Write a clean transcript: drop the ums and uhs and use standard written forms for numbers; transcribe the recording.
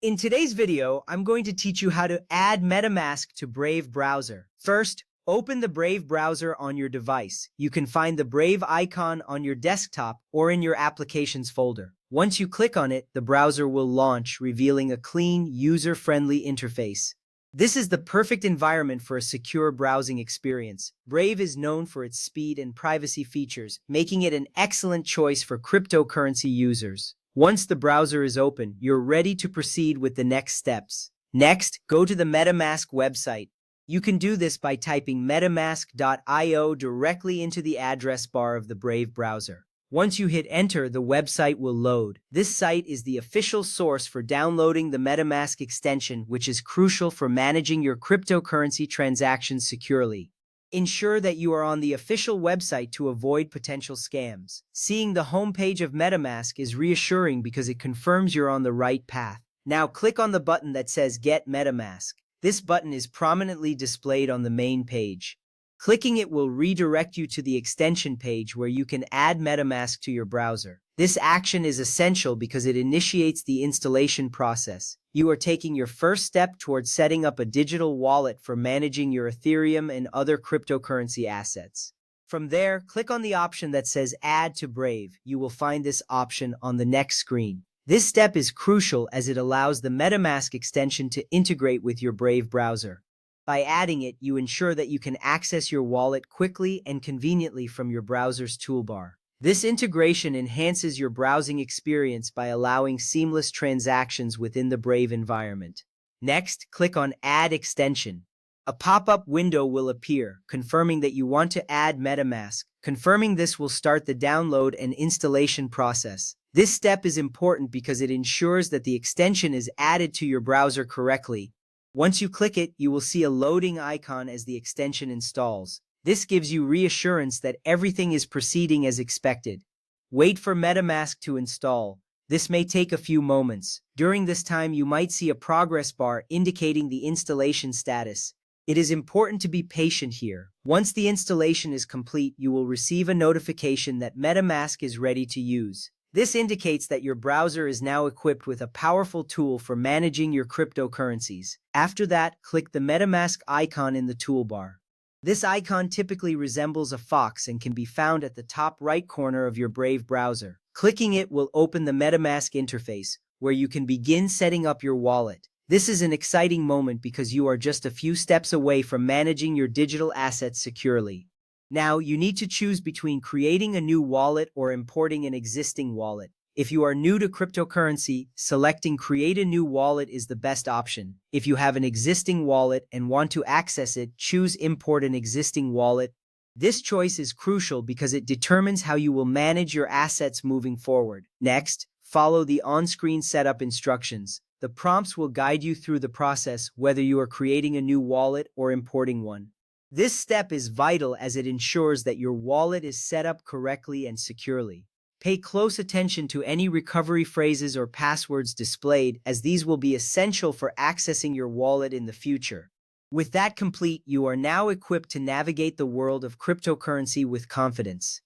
In today's video, I'm going to teach you how to add MetaMask to Brave browser. First, open the Brave browser on your device. You can find the Brave icon on your desktop or in your Applications folder. Once you click on it, the browser will launch, revealing a clean, user-friendly interface. This is the perfect environment for a secure browsing experience. Brave is known for its speed and privacy features, making it an excellent choice for cryptocurrency users. Once the browser is open, you're ready to proceed with the next steps. Next, go to the MetaMask website. You can do this by typing metamask.io directly into the address bar of the Brave browser. Once you hit enter, the website will load. This site is the official source for downloading the MetaMask extension, which is crucial for managing your cryptocurrency transactions securely. Ensure that you are on the official website to avoid potential scams. Seeing the homepage of MetaMask is reassuring because it confirms you're on the right path. Now click on the button that says Get MetaMask. This button is prominently displayed on the main page. Clicking it will redirect you to the extension page where you can add MetaMask to your browser. This action is essential because it initiates the installation process. You are taking your first step towards setting up a digital wallet for managing your Ethereum and other cryptocurrency assets. From there, click on the option that says Add to Brave. You will find this option on the next screen. This step is crucial as it allows the MetaMask extension to integrate with your Brave browser. By adding it, you ensure that you can access your wallet quickly and conveniently from your browser's toolbar. This integration enhances your browsing experience by allowing seamless transactions within the Brave environment. Next, click on Add Extension. A pop-up window will appear, confirming that you want to add MetaMask. Confirming this will start the download and installation process. This step is important because it ensures that the extension is added to your browser correctly. Once you click it, you will see a loading icon as the extension installs. This gives you reassurance that everything is proceeding as expected. Wait for MetaMask to install. This may take a few moments. During this time, you might see a progress bar indicating the installation status. It is important to be patient here. Once the installation is complete, you will receive a notification that MetaMask is ready to use. This indicates that your browser is now equipped with a powerful tool for managing your cryptocurrencies. After that, click the MetaMask icon in the toolbar. This icon typically resembles a fox and can be found at the top right corner of your Brave browser. Clicking it will open the MetaMask interface, where you can begin setting up your wallet. This is an exciting moment because you are just a few steps away from managing your digital assets securely. Now, you need to choose between creating a new wallet or importing an existing wallet. If you are new to cryptocurrency, selecting Create a New Wallet is the best option. If you have an existing wallet and want to access it, choose Import an Existing Wallet. This choice is crucial because it determines how you will manage your assets moving forward. Next, follow the on-screen setup instructions. The prompts will guide you through the process, whether you are creating a new wallet or importing one. This step is vital as it ensures that your wallet is set up correctly and securely. Pay close attention to any recovery phrases or passwords displayed, as these will be essential for accessing your wallet in the future. With that complete, you are now equipped to navigate the world of cryptocurrency with confidence.